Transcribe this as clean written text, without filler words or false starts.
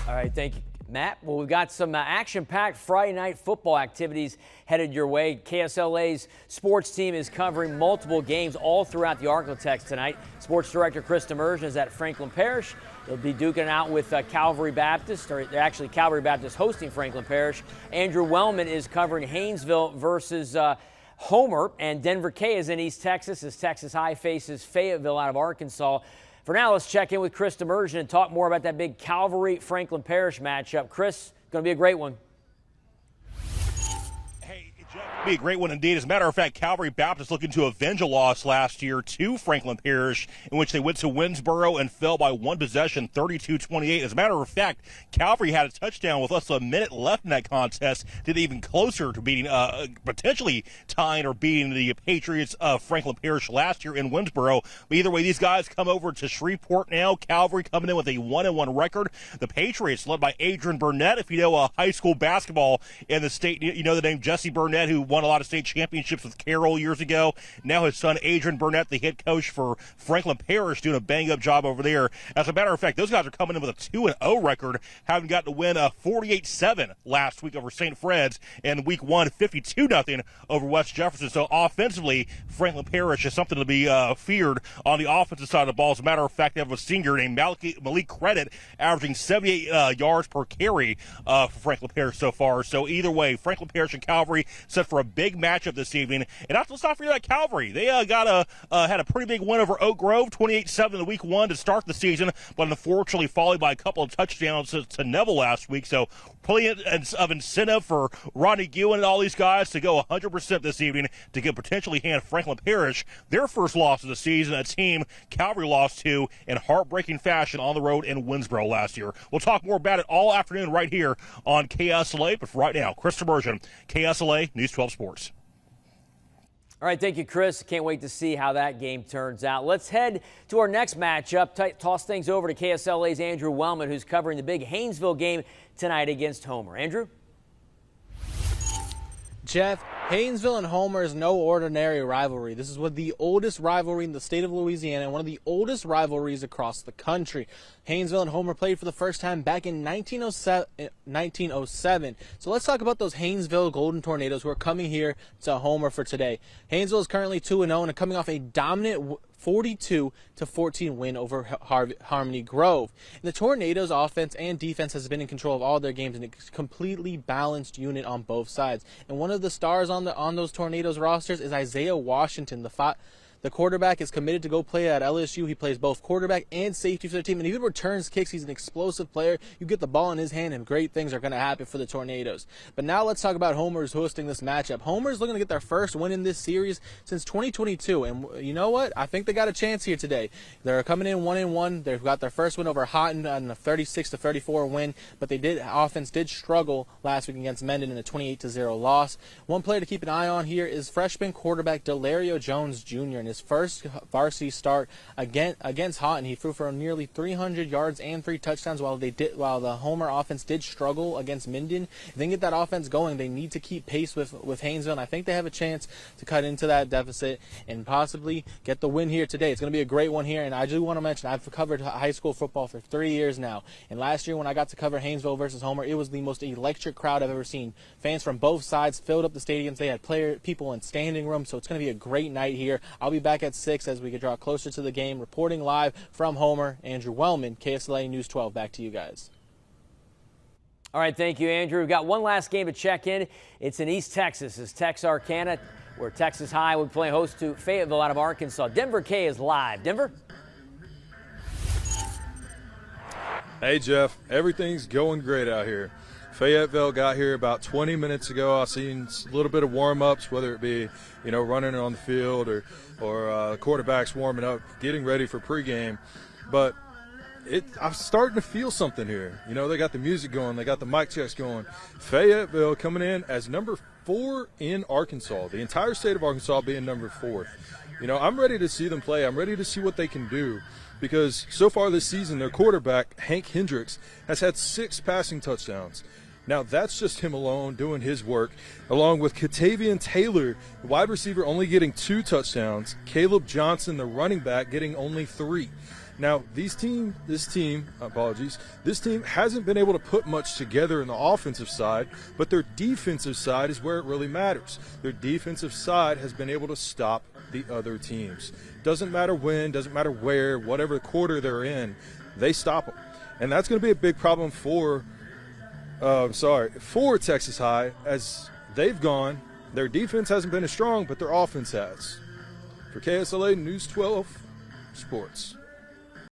All right, thank you, Matt. Well, we've got some action-packed Friday night football activities headed your way. KSLA's sports team is covering multiple games all throughout the ArkLaTex tonight. Sports director Chris Demirdjian is at Franklin Parish. They'll be duking it out with Calvary Baptist, or they're actually Calvary Baptist hosting Franklin Parish. Andrew Wellmann is covering Haynesville versus Homer, and Denver Kay is in East Texas as Texas High faces Fayetteville out of Arkansas. For now, let's check in with Chris Demirdjian and talk more about that big Calvary-Franklin Parish matchup. Chris, going to be a great one. Be a great one indeed. As a matter of fact, Calvary Baptist looking to avenge a loss last year to Franklin Parish, in which they went to Winsboro and fell by one possession, 32-28. As a matter of fact, Calvary had a touchdown with less than a minute left in that contest, did even closer to beating, potentially tying or beating the Patriots of Franklin Parish last year in Winsboro. But either way, these guys come over to Shreveport now. Calvary coming in with a 1-1 record. The Patriots, led by Adrian Burnett. If you know high school basketball in the state, you know the name Jesse Burnett, who won a lot of state championships with Carroll years ago. Now his son Adrian Burnett, the head coach for Franklin Parish, doing a bang-up job over there. As a matter of fact, those guys are coming in with a 2-0 record, having gotten to win 48-7 last week over St. Fred's, and week 1, 52-0 over West Jefferson. So offensively, Franklin Parish is something to be feared on the offensive side of the ball. As a matter of fact, they have a senior named Malik Credit averaging 78 yards per carry for Franklin Parish so far. So either way, Franklin Parish and Calvary set for a big matchup this evening. And let's not forget about Calvary. They had a pretty big win over Oak Grove, 28-7 in week 1 to start the season, but unfortunately followed by a couple of touchdowns to Neville last week. So plenty of incentive for Ronnie Gewen and all these guys to go 100% this evening to get potentially hand Franklin Parish their first loss of the season, a team Calvary lost to in heartbreaking fashion on the road in Winsboro last year. We'll talk more about it all afternoon right here on KSLA, but for right now, Chris Demirdjian, KSLA News 12 Sports. All right, thank you, Chris. Can't wait to see how that game turns out. Let's head to our next matchup. Toss things over to KSLA's Andrew Wellmann, who's covering the big Haynesville game tonight against Homer. Andrew? Jeff, Haynesville and Homer is no ordinary rivalry. This is one of the oldest rivalry in the state of Louisiana and one of the oldest rivalries across the country. Haynesville and Homer played for the first time back in 1907. So let's talk about those Haynesville Golden Tornadoes who are coming here to Homer for today. Haynesville is currently 2-0 and coming off a dominant 42-14 win over Harmony Grove. And the Tornadoes' offense and defense has been in control of all their games, and a completely balanced unit on both sides. And one of the stars on those Tornadoes rosters is Isaiah Washington, the quarterback is committed to go play at LSU. He plays both quarterback and safety for the team, and even returns kicks. He's an explosive player. You get the ball in his hand, and great things are going to happen for the Tornadoes. But now let's talk about Homer's hosting this matchup. Homer's looking to get their first win in this series since 2022, and you know what? I think they got a chance here today. They're coming in 1-1. They've got their first win over Houghton on a 36-34 win, but offense did struggle last week against Mendon in a 28-0 loss. One player to keep an eye on here is freshman quarterback Delario Jones Jr. in his first varsity start against Houghton. He threw for nearly 300 yards and 3 touchdowns while the Homer offense did struggle against Minden. If they can get that offense going, they need to keep pace with Haynesville, and I think they have a chance to cut into that deficit and possibly get the win here today. It's going to be a great one here, and I do want to mention I've covered high school football for 3 years now, and last year when I got to cover Haynesville versus Homer, it was the most electric crowd I've ever seen. Fans from both sides filled up the stadiums. They had people in standing room, so it's going to be a great night here. I'll be back at 6 as we get draw closer to the game. Reporting live from Homer, Andrew Wellmann, KSLA News 12. Back to you guys. All right, thank you, Andrew. We've got one last game to check in. It's in East Texas. It's Texarkana, where Texas High will play host to Fayetteville out of Arkansas. Denver Kay is live. Denver? Hey, Jeff. Everything's going great out here. Fayetteville got here about 20 minutes ago. I've seen a little bit of warm-ups, whether it be, running on the field or quarterbacks warming up, getting ready for pregame. But I'm starting to feel something here. They got the music going. They got the mic checks going. Fayetteville coming in as number 4 in Arkansas, the entire state of Arkansas being number 4th. I'm ready to see them play. I'm ready to see what they can do. Because so far this season, their quarterback, Hank Hendricks, has had 6 passing touchdowns. Now, that's just him alone doing his work, along with Katavian Taylor, the wide receiver, only getting 2 touchdowns. Caleb Johnson, the running back, getting only 3. Now, this team hasn't been able to put much together in the offensive side, but their defensive side is where it really matters. Their defensive side has been able to stop the other teams. Doesn't matter when, doesn't matter where, whatever quarter they're in, they stop them. And that's going to be a big problem for Texas High as they've gone. Their defense hasn't been as strong, but their offense has. For KSLA News 12 Sports.